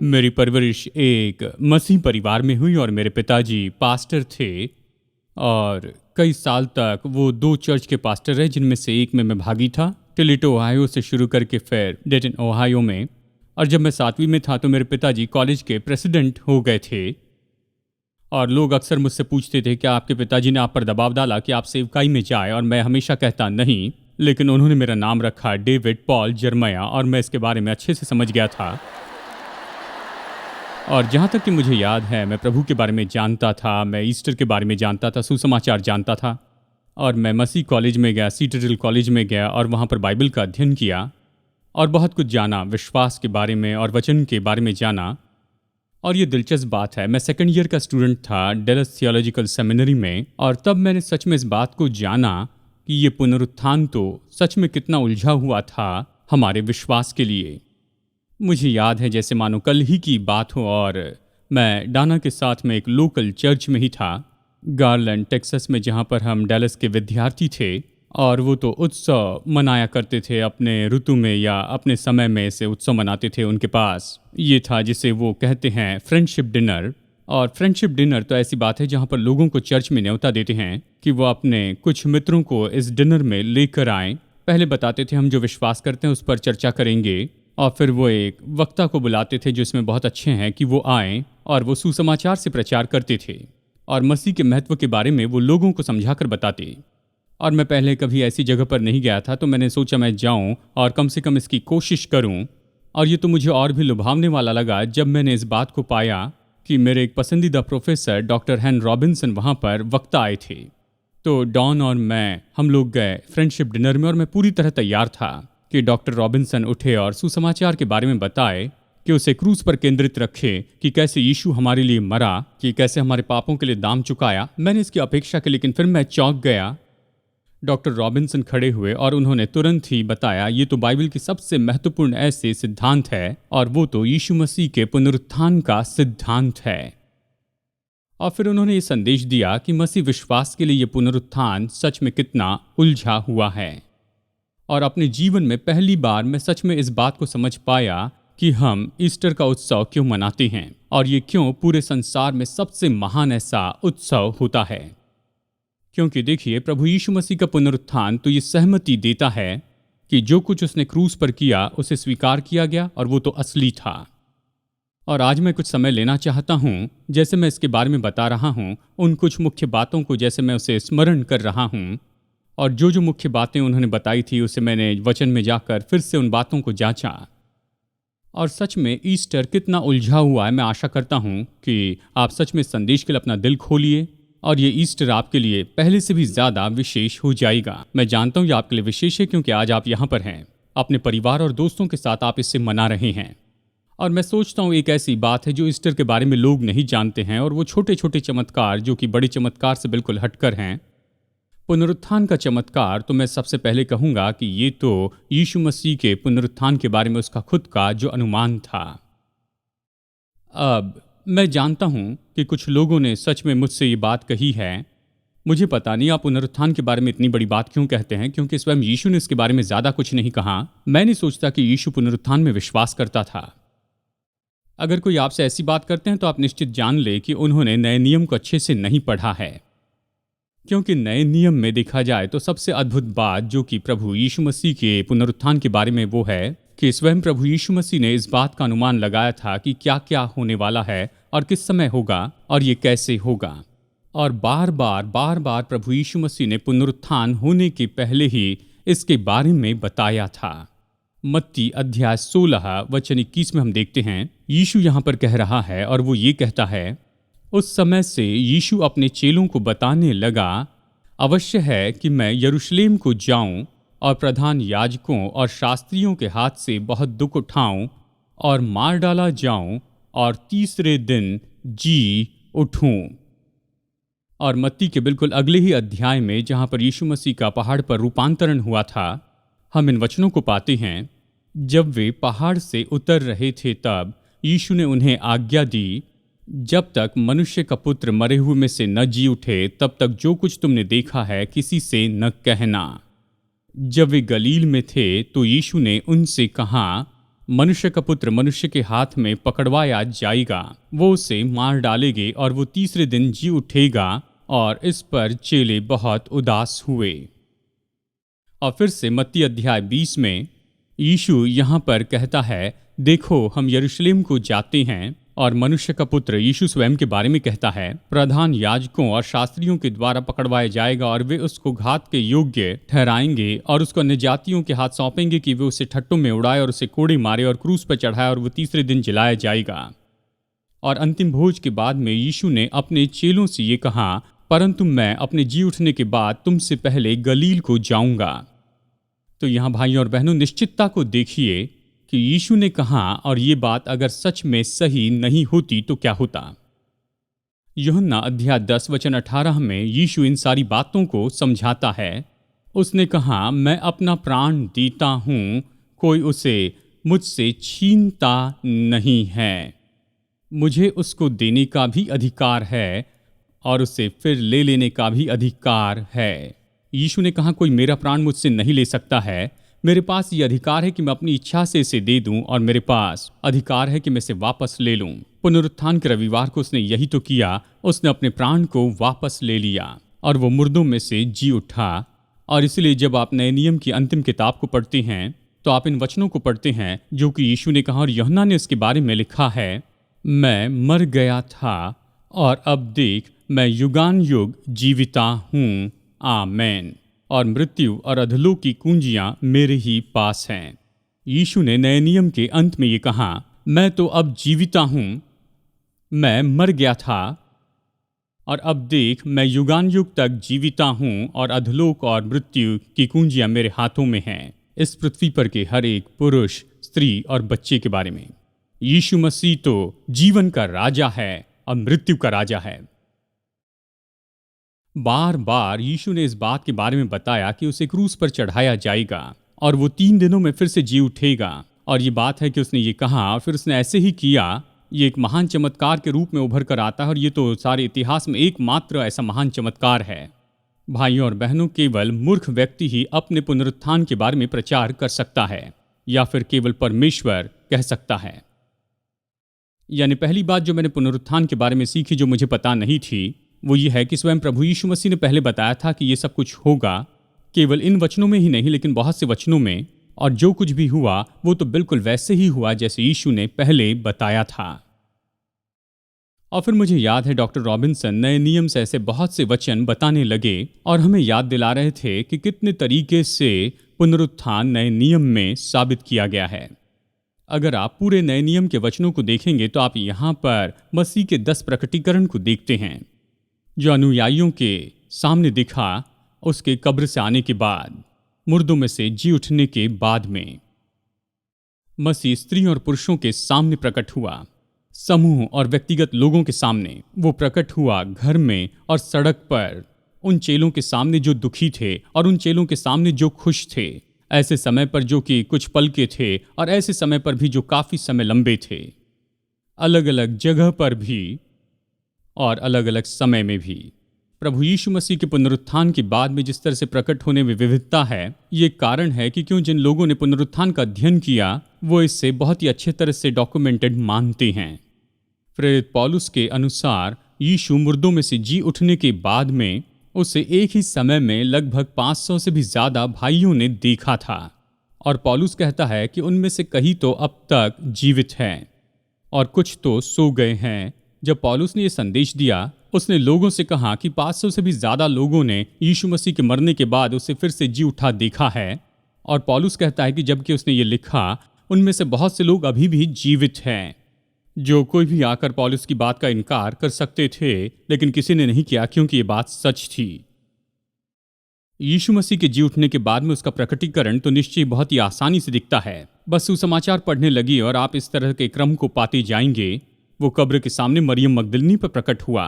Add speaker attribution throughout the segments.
Speaker 1: मेरी परवरिश एक मसीह परिवार में हुई और मेरे पिताजी पास्टर थे और कई साल तक वो दो चर्च के पास्टर रहे जिनमें से एक में मैं भागी था, टिलिटो ओहायो से शुरू करके फिर डेटन ओहायो में। और जब मैं 7वीं में था तो मेरे पिताजी कॉलेज के प्रेसिडेंट हो गए थे और लोग अक्सर मुझसे पूछते थे कि आपके पिताजी ने आप पर दबाव डाला कि आप सेवकाई में जाए, और मैं हमेशा कहता नहीं, लेकिन उन्होंने मेरा नाम रखा डेविड पॉल जर्मया और मैं इसके बारे में अच्छे से समझ गया था। और जहाँ तक कि मुझे याद है, मैं प्रभु के बारे में जानता था, मैं ईस्टर के बारे में जानता था, सुसमाचार जानता था। और मैं मसीह कॉलेज में गया, सीटरल कॉलेज में गया और वहाँ पर बाइबल का अध्ययन किया और बहुत कुछ जाना, विश्वास के बारे में और वचन के बारे में जाना। और ये दिलचस्प बात है, मैं सेकंड ईयर का स्टूडेंट था डेलस थियोलॉजिकल सेमिनरी में, और तब मैंने सच में इस बात को जाना कि ये पुनरुत्थान तो सच में कितना उलझा हुआ था हमारे विश्वास के लिए। मुझे याद है जैसे मानो कल ही की बात हो, और मैं डाना के साथ में एक लोकल चर्च में ही था, गार्लैंड टेक्सास में, जहाँ पर हम डेलस के विद्यार्थी थे। और वो तो उत्सव मनाया करते थे अपने ऋतु में या अपने समय में, से उत्सव मनाते थे। उनके पास ये था जिसे वो कहते हैं फ्रेंडशिप डिनर। और फ्रेंडशिप डिनर तो ऐसी बात है जहाँ पर लोगों को चर्च में न्योता देते हैं कि वो अपने कुछ मित्रों को इस डिनर में लेकर आएँ। पहले बताते थे हम जो विश्वास करते हैं उस पर चर्चा करेंगे, और फिर वो एक वक्ता को बुलाते थे जो इसमें बहुत अच्छे हैं कि वो आएँ, और वो सुसमाचार से प्रचार करते थे और मसीह के महत्व के बारे में वो लोगों को समझाकर बताते। और मैं पहले कभी ऐसी जगह पर नहीं गया था, तो मैंने सोचा मैं जाऊं और कम से कम इसकी कोशिश करूं। और ये तो मुझे और भी लुभावने वाला लगा जब मैंने इस बात को पाया कि मेरे एक पसंदीदा प्रोफेसर डॉक्टर हैन रॉबिन्सन वहाँ पर वक्ता आए थे। तो डॉन और मैं, हम लोग गए फ्रेंडशिप डिनर में, और मैं पूरी तरह तैयार था कि डॉक्टर रॉबिन्सन उठे और सुसमाचार के बारे में बताए कि उसे क्रूस पर केंद्रित रखे, कि कैसे यीशु हमारे लिए मरा, कि कैसे हमारे पापों के लिए दाम चुकाया। मैंने इसकी अपेक्षा की, लेकिन फिर मैं चौंक गया। डॉक्टर रॉबिन्सन खड़े हुए और उन्होंने तुरंत ही बताया, ये तो बाइबल की सबसे महत्वपूर्ण ऐसे सिद्धांत है, और वो तो यीशु मसीह के पुनरुत्थान का सिद्धांत है। और फिर उन्होंने ये संदेश दिया कि मसीह विश्वास के लिए ये पुनरुत्थान सच में कितना उलझा हुआ है। और अपने जीवन में पहली बार मैं सच में इस बात को समझ पाया कि हम ईस्टर का उत्सव क्यों मनाते हैं, और ये क्यों पूरे संसार में सबसे महान ऐसा उत्सव होता है। क्योंकि देखिए, प्रभु यीशु मसीह का पुनरुत्थान तो ये सहमति देता है कि जो कुछ उसने क्रूस पर किया उसे स्वीकार किया गया, और वो तो असली था। और आज मैं कुछ समय लेना चाहता हूँ, जैसे मैं इसके बारे में बता रहा हूँ, उन कुछ मुख्य बातों को जैसे मैं उसे स्मरण कर रहा हूँ, और जो जो मुख्य बातें उन्होंने बताई थी उसे मैंने वचन में जाकर फिर से उन बातों को जांचा। और सच में ईस्टर कितना उलझा हुआ है। मैं आशा करता हूँ कि आप सच में संदेश के लिए अपना दिल खोलिए, और ये ईस्टर आपके लिए पहले से भी ज़्यादा विशेष हो जाएगा। मैं जानता हूँ ये आपके लिए विशेष है क्योंकि आज आप यहाँ पर हैं, अपने परिवार और दोस्तों के साथ आप इसे मना रहे हैं। और मैं सोचता हूँ एक ऐसी बात है जो ईस्टर के बारे में लोग नहीं जानते हैं, और वो छोटे छोटे चमत्कार जो कि बड़े चमत्कार से बिल्कुल हटकर हैं। पुनरुत्थान का चमत्कार तो मैं सबसे पहले कहूँगा कि ये तो यीशु मसीह के पुनरुत्थान के बारे में उसका खुद का जो अनुमान था। अब मैं जानता हूँ कि कुछ लोगों ने सच में मुझसे ये बात कही है, मुझे पता नहीं आप पुनरुत्थान के बारे में इतनी बड़ी बात क्यों कहते हैं, क्योंकि स्वयं यीशु ने इसके बारे में ज़्यादा कुछ नहीं कहा। मैं नहीं सोचता कि यीशु पुनरुत्थान में विश्वास करता था। अगर कोई आपसे ऐसी बात करते हैं तो आप निश्चित जान ले कि उन्होंने नए नियम को अच्छे से नहीं पढ़ा है। क्योंकि नए नियम में देखा जाए तो सबसे अद्भुत बात जो कि प्रभु यीशु मसीह के पुनरुत्थान के बारे में वो है कि स्वयं प्रभु यीशु मसीह ने इस बात का अनुमान लगाया था कि क्या क्या होने वाला है और किस समय होगा और ये कैसे होगा। और बार बार प्रभु यीशु मसीह ने पुनरुत्थान होने के पहले ही इसके बारे में बताया था। मत्ती अध्याय 16 वचन 21 में हम देखते हैं, यीशु यहाँ पर कह रहा है, और वो ये कहता है, उस समय से यीशु अपने चेलों को बताने लगा, अवश्य है कि मैं यरूशलेम को जाऊं और प्रधान याजकों और शास्त्रियों के हाथ से बहुत दुख उठाऊं और मार डाला जाऊं और तीसरे दिन जी उठूं। और मत्ती के बिल्कुल अगले ही अध्याय में, जहां पर यीशु मसीह का पहाड़ पर रूपांतरण हुआ था, हम इन वचनों को पाते हैं, जब वे पहाड़ से उतर रहे थे तब यीशु ने उन्हें आज्ञा दी, जब तक मनुष्य का पुत्र मरे हुए में से न जी उठे तब तक जो कुछ तुमने देखा है किसी से न कहना। जब वे गलील में थे तो यीशु ने उनसे कहा, मनुष्य का पुत्र मनुष्य के हाथ में पकड़वाया जाएगा, वो उसे मार डालेंगे और वो तीसरे दिन जी उठेगा। और इस पर चेले बहुत उदास हुए। और फिर से मत्ती अध्याय 20 में यीशु यहाँ पर कहता है, देखो हम यरूशलेम को जाते हैं और मनुष्य का पुत्र, यीशु स्वयं के बारे में कहता है, प्रधान याजकों और शास्त्रियों के द्वारा पकड़वाया जाएगा और वे उसको घात के योग्य ठहराएंगे और उसको अन्य जातियों के हाथ सौंपेंगे कि वे उसे ठट्टों में उड़ाए और उसे कोड़े मारे और क्रूस पर चढ़ाए और वो तीसरे दिन जलाया जाएगा। और अंतिम भोज के बाद में यीशु ने अपने चेलों से ये कहा, परंतु मैं अपने जी उठने के बाद तुमसे पहले गलील को जाऊंगा। तो यहाँ भाइयों और बहनों, निश्चितता को देखिए कि यीशु ने कहा और ये बात अगर सच में सही नहीं होती तो क्या होता। यूहन्ना अध्याय 10 वचन 18 में यीशु इन सारी बातों को समझाता है। उसने कहा, मैं अपना प्राण देता हूँ, कोई उसे मुझसे छीनता नहीं है। मुझे उसको देने का भी अधिकार है और उसे फिर ले लेने का भी अधिकार है। यीशु ने कहा, कोई मेरा प्राण मुझसे नहीं ले सकता है। मेरे पास ये अधिकार है कि मैं अपनी इच्छा से इसे दे दूं और मेरे पास अधिकार है कि मैं इसे वापस ले लूं। पुनरुत्थान के रविवार को उसने यही तो किया। उसने अपने प्राण को वापस ले लिया और वो मुर्दों में से जी उठा। और इसलिए जब आप नए नियम की अंतिम किताब को पढ़ते हैं तो आप इन वचनों को पढ़ते हैं जो कि यीशु ने कहा और यूहन्ना ने इसके बारे में लिखा है, मैं मर गया था और अब देख मैं युगान युग जीविता हूँ, आमेन। और मृत्यु और अधलोक की कुंजियां मेरे ही पास हैं। यीशु ने नए नियम के अंत में ये कहा, मैं तो अब जीविता हूँ, मैं मर गया था और अब देख मैं युगान युग तक जीविता हूँ और अधलोक और मृत्यु की कुंजियां मेरे हाथों में हैं। इस पृथ्वी पर के हर एक पुरुष, स्त्री और बच्चे के बारे में। यीशु मसीह तो जीवन का राजा है और मृत्यु का राजा है। बार बार यीशु ने इस बात के बारे में बताया कि उसे क्रूस पर चढ़ाया जाएगा और वो 3 दिनों में फिर से जी उठेगा। और ये बात है कि उसने ये कहा और फिर उसने ऐसे ही किया। ये एक महान चमत्कार के रूप में उभर कर आता है और ये तो सारे इतिहास में एकमात्र ऐसा महान चमत्कार है। भाइयों और बहनों, केवल मूर्ख व्यक्ति ही अपने पुनरुत्थान के बारे में प्रचार कर सकता है या फिर केवल परमेश्वर कह सकता है। यानी पहली बात जो मैंने पुनरुत्थान के बारे में सीखी, जो मुझे पता नहीं थी, वो ये है कि स्वयं प्रभु यीशु मसीह ने पहले बताया था कि ये सब कुछ होगा। केवल इन वचनों में ही नहीं लेकिन बहुत से वचनों में। और जो कुछ भी हुआ वो तो बिल्कुल वैसे ही हुआ जैसे यीशु ने पहले बताया था। और फिर मुझे याद है डॉक्टर रॉबिन्सन नए नियम से ऐसे बहुत से वचन बताने लगे और हमें याद दिला रहे थे कि कितने तरीके से पुनरुत्थान नए नियम में साबित किया गया है। अगर आप पूरे नए नियम के वचनों को देखेंगे तो आप यहाँ पर मसीह के 10 प्रकटीकरण को देखते हैं जो अनुयायियों के सामने दिखा उसके कब्र से आने के बाद, मुर्दों में से जी उठने के बाद में। मसीह स्त्री और पुरुषों के सामने प्रकट हुआ, समूह और व्यक्तिगत लोगों के सामने वो प्रकट हुआ, घर में और सड़क पर, उन चेलों के सामने जो दुखी थे और उन चेलों के सामने जो खुश थे, ऐसे समय पर जो कि कुछ पल के थे और ऐसे समय पर भी जो काफी समय लंबे थे, अलग अलग जगह पर भी और अलग अलग समय में भी। प्रभु यीशु मसीह के पुनरुत्थान के बाद में जिस तरह से प्रकट होने में विविधता है, ये कारण है कि क्यों जिन लोगों ने पुनरुत्थान का अध्ययन किया वो इससे बहुत ही अच्छे तरह से डॉक्यूमेंटेड मानते हैं। प्रेरित पौलुस के अनुसार यीशु मुर्दों में से जी उठने के बाद में उसे एक ही समय में लगभग 500 से भी ज्यादा भाइयों ने देखा था। और पौलुस कहता है कि उनमें से कई तो अब तक जीवित हैं और कुछ तो सो गए हैं। जब पौलुस ने यह संदेश दिया, उसने लोगों से कहा कि 500 से भी ज्यादा लोगों ने यीशु मसीह के मरने के बाद उसे फिर से जी उठा देखा है। और पौलुस कहता है कि जबकि उसने ये लिखा, उनमें से बहुत से लोग अभी भी जीवित हैं। जो कोई भी आकर पौलुस की बात का इनकार कर सकते थे, लेकिन किसी ने नहीं किया क्योंकि ये बात सच थी। यीशु मसीह के जी उठने के बाद में उसका प्रकटीकरण तो निश्चय बहुत ही आसानी से दिखता है। बस सुसमाचार पढ़ने लगी और आप इस तरह के क्रम को पाते जाएंगे। वो कब्र के सामने मरियम मगदलिनी पर प्रकट हुआ,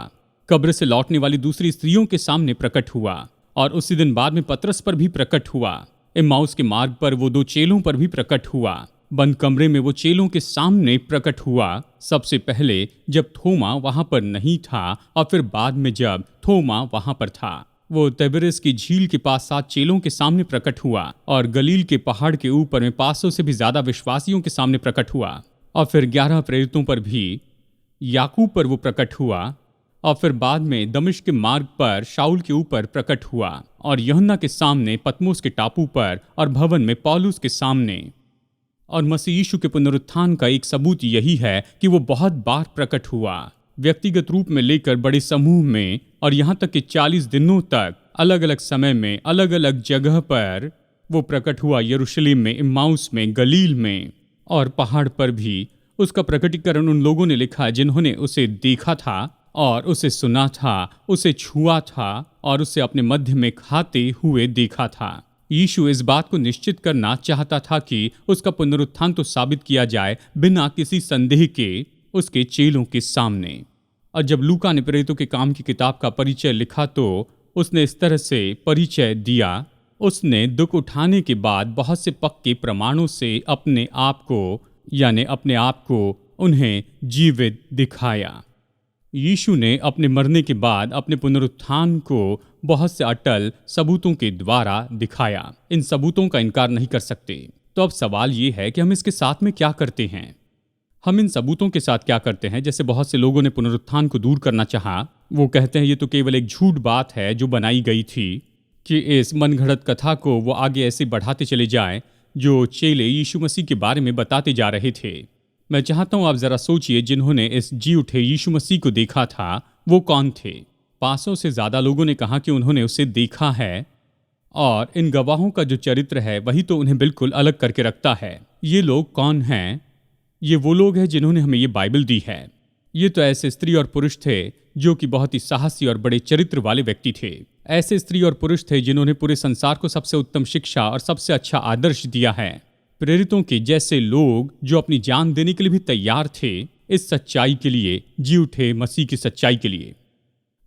Speaker 1: कब्र से लौटने वाली दूसरी स्त्रियों के सामने प्रकट हुआ और उसी दिन बाद में पतरस पर भी प्रकट हुआ। इम्माउस के मार्ग पर वो 2 चेलों पर भी प्रकट हुआ। बंद कमरे में वो चेलों के सामने प्रकट हुआ, सबसे पहले जब थोमा वहां पर नहीं था और फिर बाद में जब थोमा वहां पर था। वो तिबेरिस की झील के पास 7 चेलों के सामने प्रकट हुआ और गलील के पहाड़ के ऊपर में 500 से भी ज्यादा विश्वासियों के सामने प्रकट हुआ। और फिर 11 प्रेरितों पर भी, याकूब पर वो प्रकट हुआ। और फिर बाद में दमिश्क के मार्ग पर शाऊल के ऊपर प्रकट हुआ और यूहन्ना के सामने पतमोस के टापू पर और भवन में पौलुस के सामने। और मसीह यीशु के पुनरुत्थान का एक सबूत यही है कि वो बहुत बार प्रकट हुआ, व्यक्तिगत रूप में लेकर बड़े समूह में, और यहाँ तक कि 40 दिनों तक अलग अलग समय में अलग अलग जगह पर वो प्रकट हुआ। यरूशलेम में, इम्माउस में, गलील में और पहाड़ पर भी। उसका प्रकटीकरण उन लोगों ने लिखा जिन्होंने उसे देखा था और उसे सुना था, उसे छुआ था और उसे अपने मध्य में खाते हुए देखा था। यीशु इस बात को निश्चित करना चाहता था कि उसका पुनरुत्थान तो साबित किया जाए बिना किसी संदेह के उसके चेलों के सामने। और जब लूका ने प्रेरितों के काम की किताब का परिचय लिखा तो उसने इस तरह से परिचय दिया। उसने दुख उठाने के बाद बहुत से पक्के प्रमाणों से अपने आप को उन्हें जीवित दिखाया। यीशु ने अपने मरने के बाद अपने पुनरुत्थान को बहुत से अटल सबूतों के द्वारा दिखाया। इन सबूतों का इनकार नहीं कर सकते। तो अब सवाल ये है कि हम इसके साथ में क्या करते हैं। हम इन सबूतों के साथ क्या करते हैं। जैसे बहुत से लोगों ने पुनरुत्थान को दूर करना चाहा। वो कहते हैं ये तो केवल एक झूठ बात है जो बनाई गई थी कि इस मनगढ़ंत कथा को वो आगे ऐसे बढ़ाते चले जाएं जो चेले यीशु मसीह के बारे में बताते जा रहे थे। मैं चाहता हूं आप जरा सोचिए, जिन्होंने इस जी उठे यीशु मसीह को देखा था वो कौन थे। 500 से ज्यादा लोगों ने कहा कि उन्होंने उसे देखा है, और इन गवाहों का जो चरित्र है वही तो उन्हें बिल्कुल अलग करके रखता है। ये लोग कौन हैं? ये वो लोग हैं जिन्होंने हमें ये बाइबल दी है। ये तो ऐसे स्त्री और पुरुष थे जो कि बहुत ही साहसी और बड़े चरित्र वाले व्यक्ति थे। ऐसे स्त्री और पुरुष थे जिन्होंने पूरे संसार को सबसे उत्तम शिक्षा और सबसे अच्छा आदर्श दिया है। प्रेरितों के जैसे लोग जो अपनी जान देने के लिए भी तैयार थे इस सच्चाई के लिए, जी उठे मसीह की सच्चाई के लिए।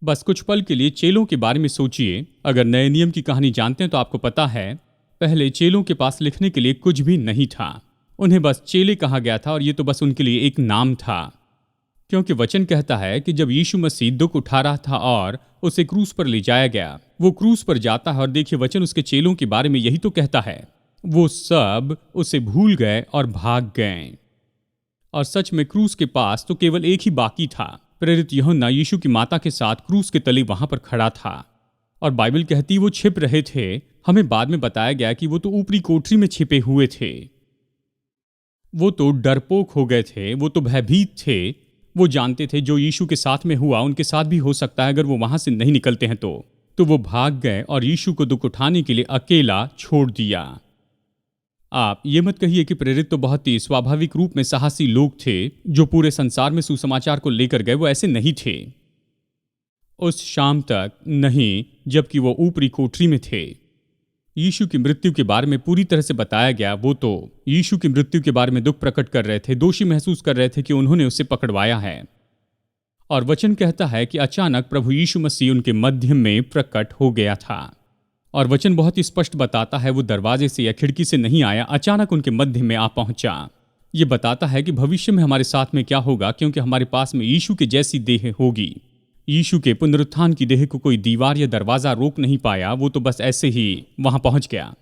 Speaker 1: बस कुछ पल के लिए चेलों के बारे में सोचिए। अगर नए नियम की कहानी जानते हैं तो आपको पता है पहले चेलों के पास लिखने के लिए कुछ भी नहीं था। उन्हें बस चेले कहा गया था और ये तो बस उनके लिए एक नाम था, क्योंकि वचन कहता है कि जब यीशु मसीह दुख उठा रहा था और उसे क्रूस पर ले जाया गया, वो क्रूस पर जाता है और देखिए वचन उसके चेलों के बारे में यही तो कहता है। वो सब उसे भूल गए और भाग गए। और सच में क्रूस के पास तो केवल एक ही बाकी था। प्रेरित यूहन्ना यीशु की माता के साथ क्रूस के तले वहां पर खड़ा था और बाइबल कहती वो छिप रहे थे। हमें बाद में बताया गया कि वो तो ऊपरी कोठरी में छिपे हुए थे। वो तो डरपोक हो गए थे, वो तो भयभीत थे। वो जानते थे जो यीशु के साथ में हुआ उनके साथ भी हो सकता है अगर वो वहां से नहीं निकलते हैं तो वो भाग गए और यीशु को दुख उठाने के लिए अकेला छोड़ दिया। आप ये मत कहिए कि प्रेरित तो बहुत ही स्वाभाविक रूप में साहसी लोग थे जो पूरे संसार में सुसमाचार को लेकर गए। वो ऐसे नहीं थे उस शाम तक, नहीं जबकि वो ऊपरी कोठरी में थे। यीशु की मृत्यु के बारे में पूरी तरह से बताया गया। वो तो यीशु की मृत्यु के बारे में दुख प्रकट कर रहे थे, दोषी महसूस कर रहे थे कि उन्होंने उसे पकड़वाया है। और वचन कहता है कि अचानक प्रभु यीशु मसीह उनके मध्य में प्रकट हो गया था। और वचन बहुत ही स्पष्ट बताता है वो दरवाजे से या खिड़की से नहीं आया, अचानक उनके मध्य में आ पहुंचा। ये बताता है कि भविष्य में हमारे साथ में क्या होगा, क्योंकि हमारे पास में यीशु के जैसी देह होगी। यीशु के पुनरुत्थान की देह को कोई दीवार या दरवाजा रोक नहीं पाया। वो तो बस ऐसे ही वहां पहुंच गया।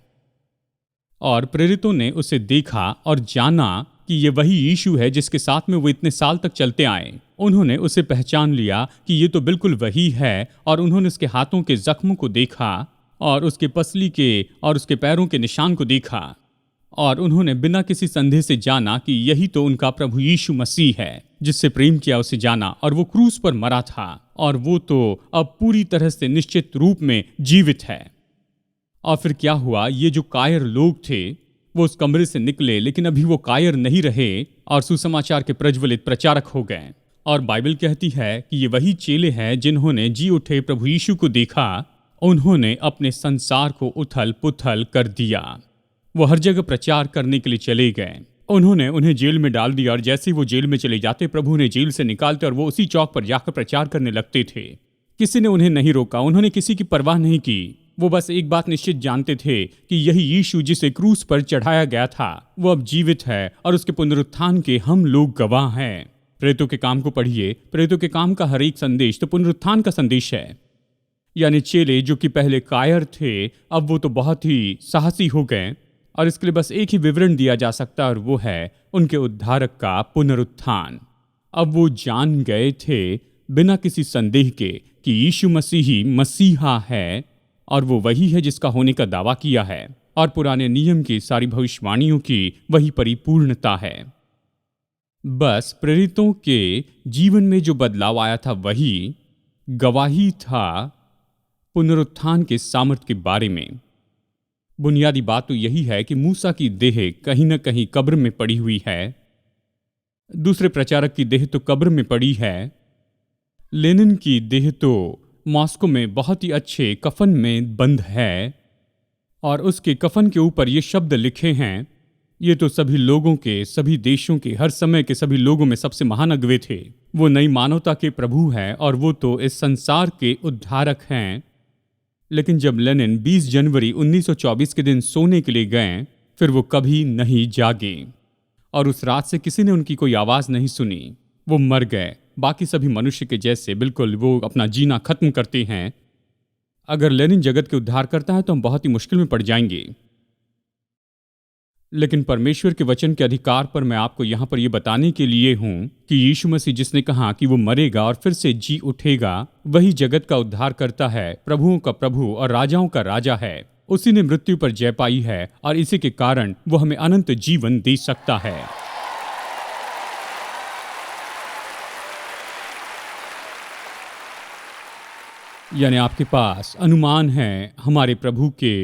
Speaker 1: और प्रेरितों ने उसे देखा और जाना कि ये वही यीशु है जिसके साथ में वो इतने साल तक चलते आए। उन्होंने उसे पहचान लिया कि ये तो बिल्कुल वही है। और उन्होंने उसके हाथों के जख्मों को देखा और उसके पसली के और उसके पैरों के निशान को देखा। और उन्होंने बिना किसी संदेह से जाना कि यही तो उनका प्रभु यीशु मसीह है जिससे प्रेम किया, उसे जाना। और वो क्रूस पर मरा था और वो तो अब पूरी तरह से निश्चित रूप में जीवित है। और फिर क्या हुआ, ये जो कायर लोग थे वो उस कमरे से निकले, लेकिन अभी वो कायर नहीं रहे और सुसमाचार के प्रज्वलित प्रचारक हो गए। और बाइबल कहती है कि ये वही चेले हैं जिन्होंने जी उठे प्रभु यीशु को देखा। उन्होंने अपने संसार को उथल पुथल कर दिया। वो हर जगह प्रचार करने के लिए चले गए। उन्होंने उन्हें जेल में डाल दिया और जैसे ही वो जेल में चले जाते प्रभु उन्हें जेल से निकालते और वो उसी चौक पर जाकर प्रचार करने लगते थे। किसी ने उन्हें नहीं रोका, उन्होंने किसी की परवाह नहीं की। वो बस एक बात निश्चित जानते थे कि यही यीशु जिसे क्रूस पर चढ़ाया गया था वो अब जीवित है और उसके पुनरुत्थान के हम लोग गवाह हैं। प्रेरितों के काम को पढ़िए। प्रेरितों के काम का हर एक संदेश तो पुनरुत्थान का संदेश है। यानी चेले जो कि पहले कायर थे, अब वो तो बहुत ही साहसी हो गए। और इसके लिए बस एक ही विवरण दिया जा सकता है, और वो है उनके उद्धारक का पुनरुत्थान। अब वो जान गए थे बिना किसी संदेह के कि यीशु मसीह ही मसीहा है, और वो वही है जिसका होने का दावा किया है, और पुराने नियम की सारी भविष्यवाणियों की वही परिपूर्णता है। बस प्रेरितों के जीवन में जो बदलाव आया था वही गवाही था पुनरुत्थान के सामर्थ्य के बारे में। बुनियादी बात तो यही है कि मूसा की देह कहीं न कहीं कब्र में पड़ी हुई है, दूसरे प्रचारक की देह तो कब्र में पड़ी है, लेनिन की देह तो मॉस्को में बहुत ही अच्छे कफन में बंद है, और उसके कफन के ऊपर ये शब्द लिखे हैं, ये तो सभी लोगों के, सभी देशों के, हर समय के सभी लोगों में सबसे महान अगुवे थे। वो नई मानवता के प्रभु हैं, और वो तो इस संसार के उद्धारक हैं। लेकिन जब लेनिन 20 जनवरी 1924 के दिन सोने के लिए गए, फिर वो कभी नहीं जागे, और उस रात से किसी ने उनकी कोई आवाज़ नहीं सुनी। वो मर गए, बाकी सभी मनुष्य के जैसे बिल्कुल वो अपना जीना खत्म करते हैं। अगर लेनिन जगत के उद्धार करता है तो हम बहुत ही मुश्किल में पड़ जाएंगे। लेकिन परमेश्वर के वचन के अधिकार पर मैं आपको यहाँ पर यह बताने के लिए हूँ कि यीशु मसीह जिसने कहा कि वो मरेगा और फिर से जी उठेगा, वही जगत का उद्धार करता है, प्रभुओं का प्रभु और राजाओं का राजा है। उसी ने मृत्यु पर जय पाई है, और इसी के कारण वो हमें अनंत जीवन दे सकता है। यानी आपके पास अनुमान है हमारे प्रभु के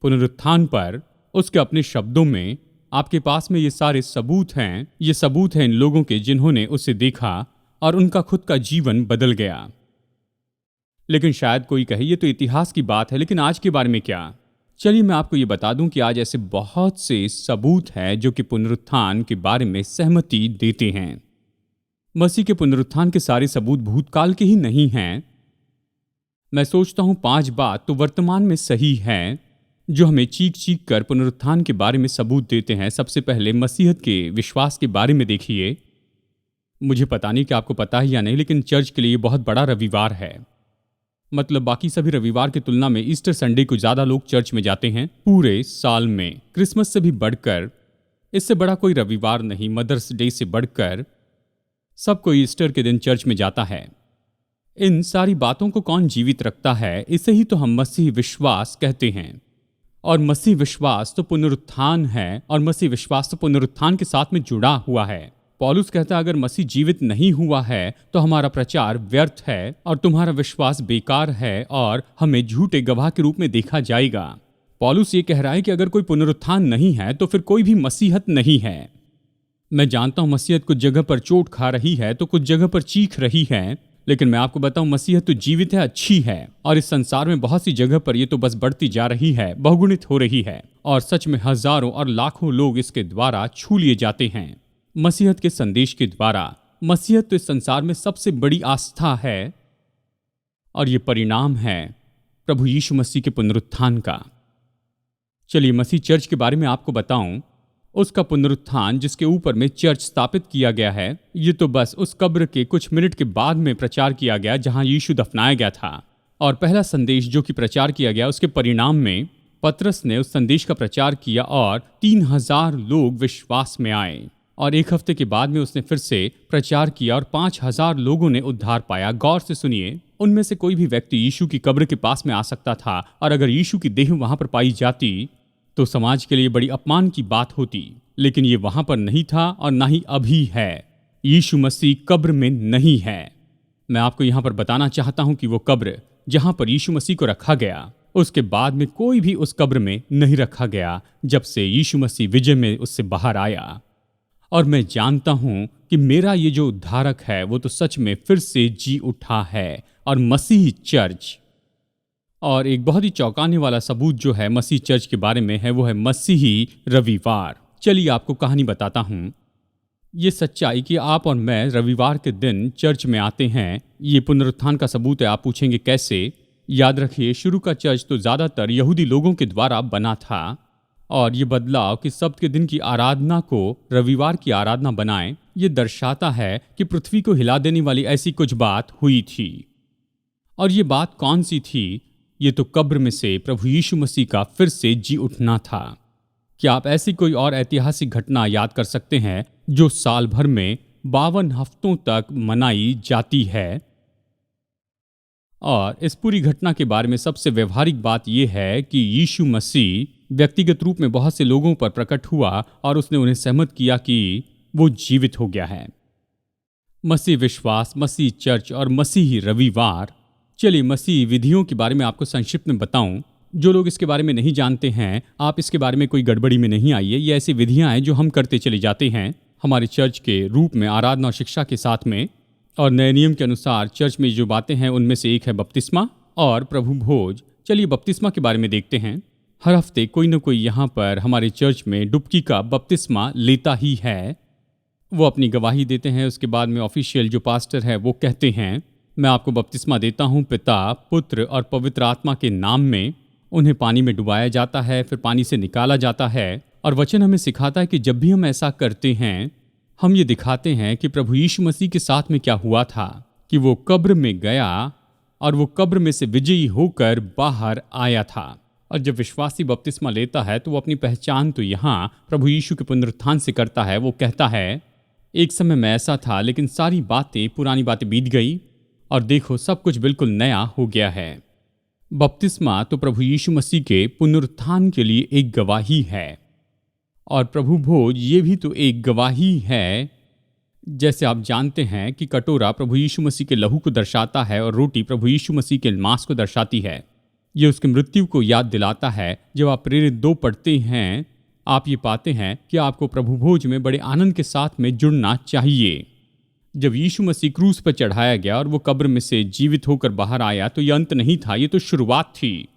Speaker 1: पुनरुत्थान पर, उसके अपने शब्दों में आपके पास में ये सारे सबूत हैं। ये सबूत हैं इन लोगों के जिन्होंने उसे देखा और उनका खुद का जीवन बदल गया। लेकिन शायद कोई कहे ये तो इतिहास की बात है, लेकिन आज के बारे में क्या? चलिए मैं आपको ये बता दूं कि आज ऐसे बहुत से सबूत हैं जो कि पुनरुत्थान के बारे में सहमति देते हैं। मसीह के पुनरुत्थान के सारे सबूत भूतकाल के ही नहीं हैं। मैं सोचता हूं 5 बात तो वर्तमान में सही हैं जो हमें चीख चीख कर पुनरुत्थान के बारे में सबूत देते हैं। सबसे पहले मसीहत के विश्वास के बारे में देखिए। मुझे पता नहीं कि आपको पता है या नहीं, लेकिन चर्च के लिए बहुत बड़ा रविवार है। मतलब बाकी सभी रविवार की तुलना में ईस्टर संडे को ज़्यादा लोग चर्च में जाते हैं पूरे साल में। क्रिसमस से भी बढ़कर इससे बड़ा कोई रविवार नहीं, मदर्स डे से बढ़कर सब कोई ईस्टर के दिन चर्च में जाता है। इन सारी बातों को कौन जीवित रखता है? इसे ही तो हम मसीह विश्वास कहते हैं। और मसीह विश्वास तो पुनरुत्थान है, और मसीह विश्वास तो पुनरुत्थान के साथ में जुड़ा हुआ है। पौलुस कहता है अगर मसीह जीवित नहीं हुआ है तो हमारा प्रचार व्यर्थ है और तुम्हारा विश्वास बेकार है, और हमें झूठे गवाह के रूप में देखा जाएगा। पौलुस ये कह रहा है कि अगर कोई पुनरुत्थान नहीं है तो फिर कोई भी मसीहत नहीं है। मैं जानता हूं मसीहत कुछ जगह पर चोट खा रही है तो कुछ जगह पर चीख रही है, लेकिन मैं आपको बताऊं मसीहत तो जीवित है, अच्छी है, और इस संसार में बहुत सी जगह पर ये तो बस बढ़ती जा रही है, बहुगुणित हो रही है, और सच में हजारों और लाखों लोग इसके द्वारा छू लिए जाते हैं मसीहत के संदेश के द्वारा। मसीहत तो इस संसार में सबसे बड़ी आस्था है, और ये परिणाम है प्रभु यीशु मसीह के पुनरुत्थान का। चलिए मसीह चर्च के बारे में आपको बताऊं। उसका पुनरुत्थान जिसके ऊपर में चर्च स्थापित किया गया है, ये तो बस उस कब्र के कुछ मिनट के बाद में प्रचार किया गया जहां यीशु दफनाया गया था। और पहला संदेश जो कि प्रचार किया गया उसके परिणाम में पतरस ने उस संदेश का प्रचार किया और 3000 लोग विश्वास में आए। और एक हफ्ते के बाद में उसने फिर से प्रचार किया और 5000 लोगों ने उद्धार पाया। गौर से सुनिए, उनमें से कोई भी व्यक्ति यीशु की कब्र के पास में आ सकता था, और अगर यीशु की देह वहां पर पाई जाती तो समाज के लिए बड़ी अपमान की बात होती। लेकिन ये वहां पर नहीं था और ना ही अभी है। यीशु मसीह कब्र में नहीं है। मैं आपको यहां पर बताना चाहता हूं कि वो कब्र जहां पर यीशु मसीह को रखा गया, उसके बाद में कोई भी उस कब्र में नहीं रखा गया जब से यीशु मसीह विजय में उससे बाहर आया। और मैं जानता हूं कि मेरा ये जो उद्धारक है वो तो सच में फिर से जी उठा है, और मसीह चर्च। और एक बहुत ही चौंकाने वाला सबूत जो है मसीह चर्च के बारे में है वो है मसीही रविवार। चलिए आपको कहानी बताता हूँ। ये सच्चाई कि आप और मैं रविवार के दिन चर्च में आते हैं, ये पुनरुत्थान का सबूत है। आप पूछेंगे कैसे? याद रखिए, शुरू का चर्च तो ज़्यादातर यहूदी लोगों के द्वारा बना था, और ये बदलाव कि सब्त के दिन की आराधना को रविवार की आराधना बनाएं, ये दर्शाता है कि पृथ्वी को हिला देने वाली ऐसी कुछ बात हुई थी। और ये बात कौन सी थी? ये तो कब्र में से प्रभु यीशु मसीह का फिर से जी उठना था। क्या आप ऐसी कोई और ऐतिहासिक घटना याद कर सकते हैं जो साल भर में 52 हफ्तों तक मनाई जाती है? और इस पूरी घटना के बारे में सबसे व्यवहारिक बात यह है कि यीशु मसीह व्यक्तिगत रूप में बहुत से लोगों पर प्रकट हुआ और उसने उन्हें सहमत किया कि वो जीवित हो गया है। मसीह विश्वास, मसीह चर्च और मसीही रविवार। चलिए मसीह विधियों के बारे में आपको संक्षिप्त में बताऊं। जो लोग इसके बारे में नहीं जानते हैं, आप इसके बारे में कोई गड़बड़ी में नहीं आइए। ये ऐसी विधियां हैं जो हम करते चले जाते हैं हमारे चर्च के रूप में, आराधना और शिक्षा के साथ में। और नए नियम के अनुसार चर्च में जो बातें हैं उनमें से एक है बपतिस्मा और प्रभु भोज। चलिए बपतिस्मा के बारे में देखते हैं। हर हफ्ते कोई ना कोई यहाँ पर हमारे चर्च में डुबकी का बपतिस्मा लेता ही है। वो अपनी गवाही देते हैं। उसके बाद में ऑफिशियल जो पास्टर है वो कहते हैं, मैं आपको बपतिस्मा देता हूँ पिता, पुत्र और पवित्र आत्मा के नाम में। उन्हें पानी में डुबाया जाता है, फिर पानी से निकाला जाता है। और वचन हमें सिखाता है कि जब भी हम ऐसा करते हैं, हम ये दिखाते हैं कि प्रभु यीशु मसीह के साथ में क्या हुआ था, कि वो कब्र में गया और वो कब्र में से विजयी होकर बाहर आया था। और जब विश्वासी बपतिस्मा लेता है तो वो अपनी पहचान तो यहाँ प्रभु यीशु के पुनरुत्थान से करता है। वो कहता है, एक समय में ऐसा था, लेकिन सारी बातें, पुरानी बातें बीत गई और देखो सब कुछ बिल्कुल नया हो गया है। बपतिस्मा तो प्रभु यीशु मसीह के पुनरुत्थान के लिए एक गवाही है और प्रभु भोज ये भी तो एक गवाही है। जैसे आप जानते हैं कि कटोरा प्रभु यीशु मसीह के लहू को दर्शाता है और रोटी प्रभु यीशु मसीह के मांस को दर्शाती है। ये उसकी मृत्यु को याद दिलाता है। जब आप प्रेरित 2 पढ़ते हैं, आप ये पाते हैं कि आपको प्रभु भोज में बड़े आनंद के साथ में जुड़ना चाहिए। जब यीशु मसीह क्रूस पर चढ़ाया गया और वो कब्र में से जीवित होकर बाहर आया, तो ये अंत नहीं था, ये तो शुरुआत थी।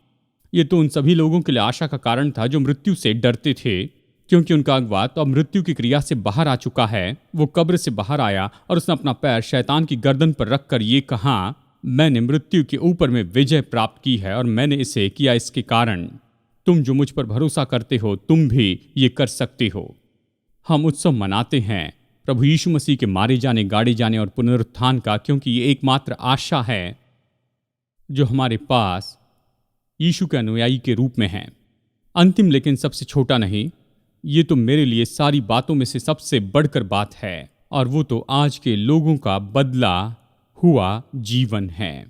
Speaker 1: ये तो उन सभी लोगों के लिए आशा का कारण था जो मृत्यु से डरते थे, क्योंकि उनका अगवा तो अब मृत्यु की क्रिया से बाहर आ चुका है। वो कब्र से बाहर आया और उसने अपना पैर शैतान की गर्दन पर रखकर ये कहा, मैंने मृत्यु के ऊपर में विजय प्राप्त की है और मैंने इसे किया इसके कारण तुम जो मुझ पर भरोसा करते हो, तुम भी ये कर सकते हो। हम उत्सव मनाते हैं प्रभु यीशु मसीह के मारे जाने, गाड़े जाने और पुनरुत्थान का, क्योंकि ये एकमात्र आशा है जो हमारे पास यीशु के अनुयायी के रूप में है। अंतिम लेकिन सबसे छोटा नहीं, ये तो मेरे लिए सारी बातों में से सबसे बढ़कर बात है, और वो तो आज के लोगों का बदला हुआ जीवन है।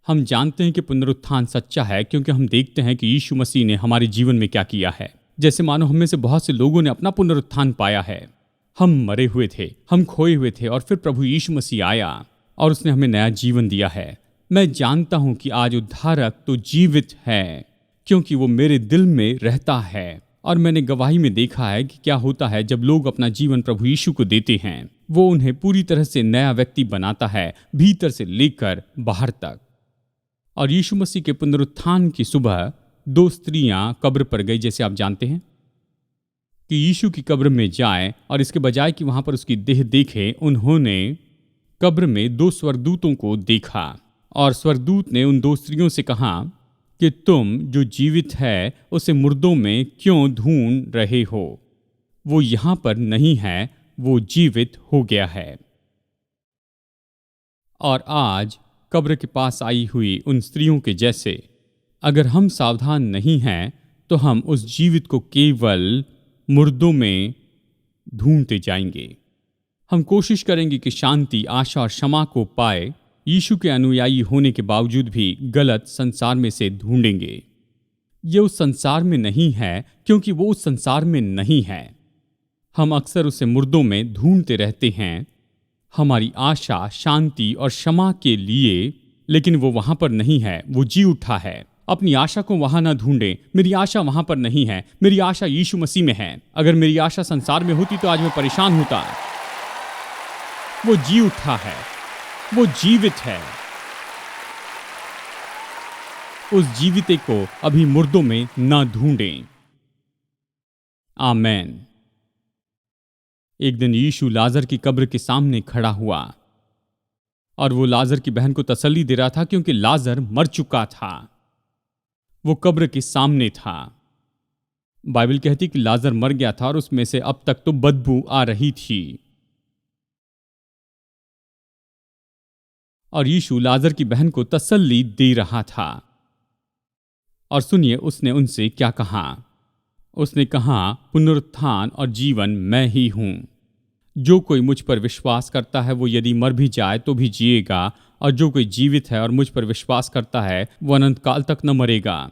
Speaker 1: हम जानते हैं कि पुनरुत्थान सच्चा है, क्योंकि हम देखते हैं कि यीशु मसीह ने हमारे जीवन में क्या किया है। जैसे मानो हम में से बहुत से लोगों ने अपना पुनरुत्थान पाया है। हम मरे हुए थे, हम खोए हुए थे, और फिर प्रभु यीशु मसीह आया और उसने हमें नया जीवन दिया है। मैं जानता हूं कि आज उद्धारक तो जीवित है, क्योंकि वो मेरे दिल में रहता है। और मैंने गवाही में देखा है कि क्या होता है जब लोग अपना जीवन प्रभु यीशु को देते हैं। वो उन्हें पूरी तरह से नया व्यक्ति बनाता है, भीतर से लेकर बाहर तक। और यीशु मसीह के पुनरुत्थान की सुबह 2 स्त्रियां कब्र पर गई। जैसे आप जानते हैं कि यीशु की कब्र में जाए और इसके बजाय कि वहां पर उसकी देह देखे, उन्होंने कब्र में 2 स्वर्गदूतों को देखा। और स्वर्गदूत ने उन 2 स्त्रियों से कहा कि तुम जो जीवित है उसे मुर्दों में क्यों ढूंढ रहे हो? वो यहां पर नहीं है, वो जीवित हो गया है। और आज कब्र के पास आई हुई उन स्त्रियों के जैसे अगर हम सावधान नहीं हैं, तो हम उस जीवित को केवल मुर्दों में ढूंढते जाएंगे। हम कोशिश करेंगे कि शांति, आशा और क्षमा को पाए, यीशु के अनुयायी होने के बावजूद भी गलत संसार में से ढूंढेंगे। ये उस संसार में नहीं है, क्योंकि वो उस संसार में नहीं है। हम अक्सर उसे मुर्दों में ढूंढते रहते हैं, हमारी आशा शांति और क्षमा के लिए, लेकिन वो वहां पर नहीं है, वो जी उठा है। अपनी आशा को वहां ना ढूंढें। मेरी आशा वहां पर नहीं है, मेरी आशा यीशु मसीह में है। अगर मेरी आशा संसार में होती तो आज मैं परेशान होता। वो जी उठा है, वो जीवित है। उस जीविते को अभी मुर्दों में ना ढूंढें। आमेन। एक दिन यीशु लाजर की कब्र के सामने खड़ा हुआ और वो लाजर की बहन को तसल्ली दे रहा था, क्योंकि लाजर मर चुका था। वो कब्र के सामने था। बाइबल कहती कि लाजर मर गया था और उसमें से अब तक तो बदबू आ रही थी। और यीशु लाजर की बहन को तसल्ली दे रहा था। और सुनिए उसने उनसे क्या कहा। उसने कहा, पुनरुत्थान और जीवन मैं ही हूं। जो कोई मुझ पर विश्वास करता है वो यदि मर भी जाए तो भी जिएगा, और जो कोई जीवित है और मुझ पर विश्वास करता है वो अनंत काल तक न मरेगा।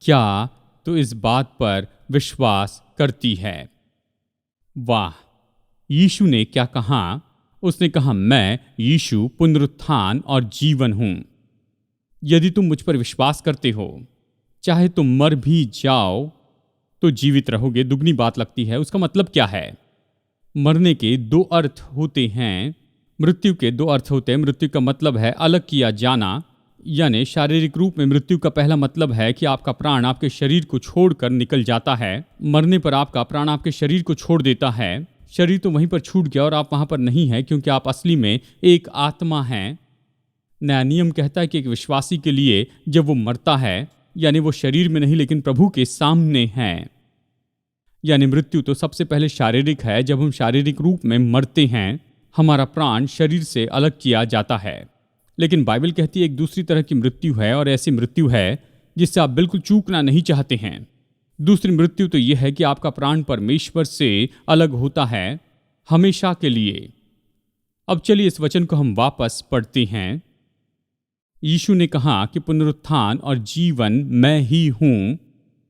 Speaker 1: क्या तो इस बात पर विश्वास करती है? वाह! यीशु ने क्या कहा? उसने कहा, मैं यीशु पुनरुत्थान और जीवन हूं। यदि तुम मुझ पर विश्वास करते हो, चाहे तुम मर भी जाओ तो जीवित रहोगे। दुगनी बात लगती है। उसका मतलब क्या है? मरने के दो अर्थ होते हैं, मृत्यु के दो अर्थ होते हैं। मृत्यु का मतलब है अलग किया जाना, यानी शारीरिक रूप में मृत्यु का पहला मतलब है कि आपका प्राण आपके शरीर को छोड़कर निकल जाता है। मरने पर आपका प्राण आपके शरीर को छोड़ देता है। शरीर तो वहीं पर छूट गया और आप वहां पर नहीं हैं, क्योंकि आप असली में एक आत्मा हैं। नया नियम कहता है कि एक विश्वासी के लिए जब वो मरता है, यानी वो शरीर में नहीं लेकिन प्रभु के सामने है। यानी मृत्यु तो सबसे पहले शारीरिक है। जब हम शारीरिक रूप में मरते हैं, हमारा प्राण शरीर से अलग किया जाता है। लेकिन बाइबल कहती है एक दूसरी तरह की मृत्यु है, और ऐसी मृत्यु है जिससे आप बिल्कुल चूकना नहीं चाहते हैं। दूसरी मृत्यु तो यह है कि आपका प्राण परमेश्वर से अलग होता है हमेशा के लिए। अब चलिए इस वचन को हम वापस पढ़ते हैं। यीशु ने कहा कि पुनरुत्थान और जीवन मैं ही हूं।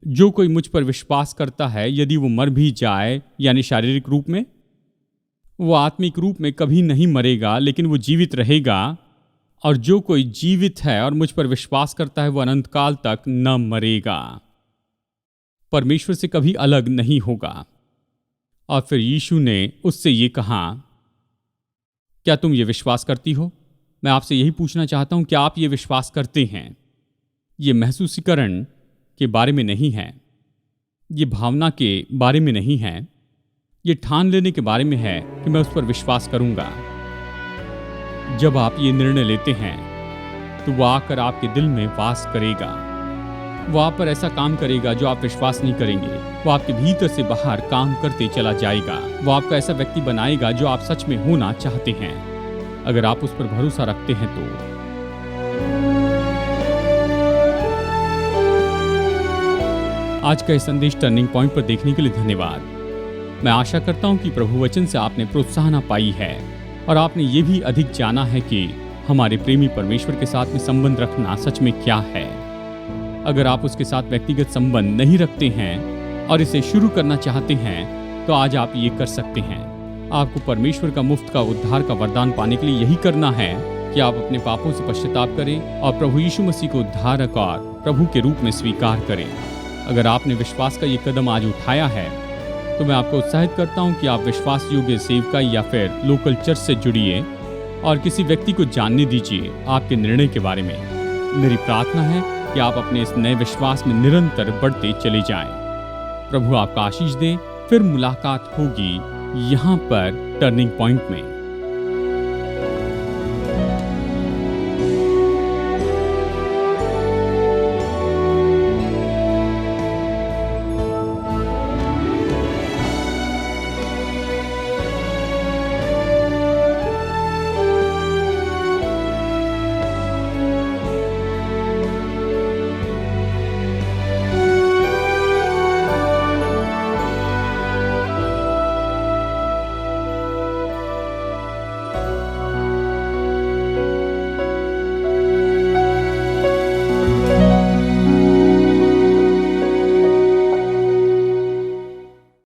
Speaker 1: जो कोई मुझ पर विश्वास करता है, यदि वो मर भी जाए यानी शारीरिक रूप में, वो आत्मिक रूप में कभी नहीं मरेगा, लेकिन वो जीवित रहेगा। और जो कोई जीवित है और मुझ पर विश्वास करता है वो अनंत काल तक न मरेगा, परमेश्वर से कभी अलग नहीं होगा। और फिर यीशु ने उससे ये कहा, क्या तुम ये विश्वास करती हो? मैं आपसे यही पूछना चाहता हूं, क्या आप ये विश्वास करते हैं? ये महसूसीकरण के बारे में नहीं है, ये भावना के बारे में नहीं है, ये ठान लेने के बारे में है कि मैं उस पर विश्वास करूंगा। जब आप ये निर्णय लेते हैं तो वो आकर आपके दिल में वास करेगा। वो आप पर ऐसा काम करेगा जो आप विश्वास नहीं करेंगे। वो आपके भीतर से बाहर काम करते चला जाएगा। वो आपका ऐसा व्यक्ति बनाएगा जो आप सच में होना चाहते हैं, अगर आप उस पर भरोसा रखते हैं तो। आज का ये संदेश टर्निंग पॉइंट पर देखने के लिए धन्यवाद। मैं आशा करता हूं कि प्रभु वचन से आपने प्रोत्साहन पाई है और आपने ये भी अधिक जाना है कि हमारे प्रेमी परमेश्वर के साथ में संबंध रखना सच में क्या है। अगर आप उसके साथ व्यक्तिगत संबंध नहीं रखते हैं और इसे शुरू करना चाहते हैं तो आज आप ये कर सकते हैं। आपको परमेश्वर का मुफ्त का उद्धार का वरदान पाने के लिए यही करना है कि आप अपने पापों से पश्चाताप करें और प्रभु यीशु मसीह को उद्धारक और प्रभु के रूप में स्वीकार करें। अगर आपने विश्वास का ये कदम आज उठाया है तो मैं आपको उत्साहित करता हूं कि आप विश्वास योग्य सेवकाई या फिर लोकल चर्च से जुड़िए और किसी व्यक्ति को जानने दीजिए आपके निर्णय के बारे में। मेरी प्रार्थना है कि आप अपने इस नए विश्वास में निरंतर बढ़ते चले जाएं। प्रभु आपका आशीष दे। फिर मुलाकात होगी यहाँ पर टर्निंग पॉइंट में।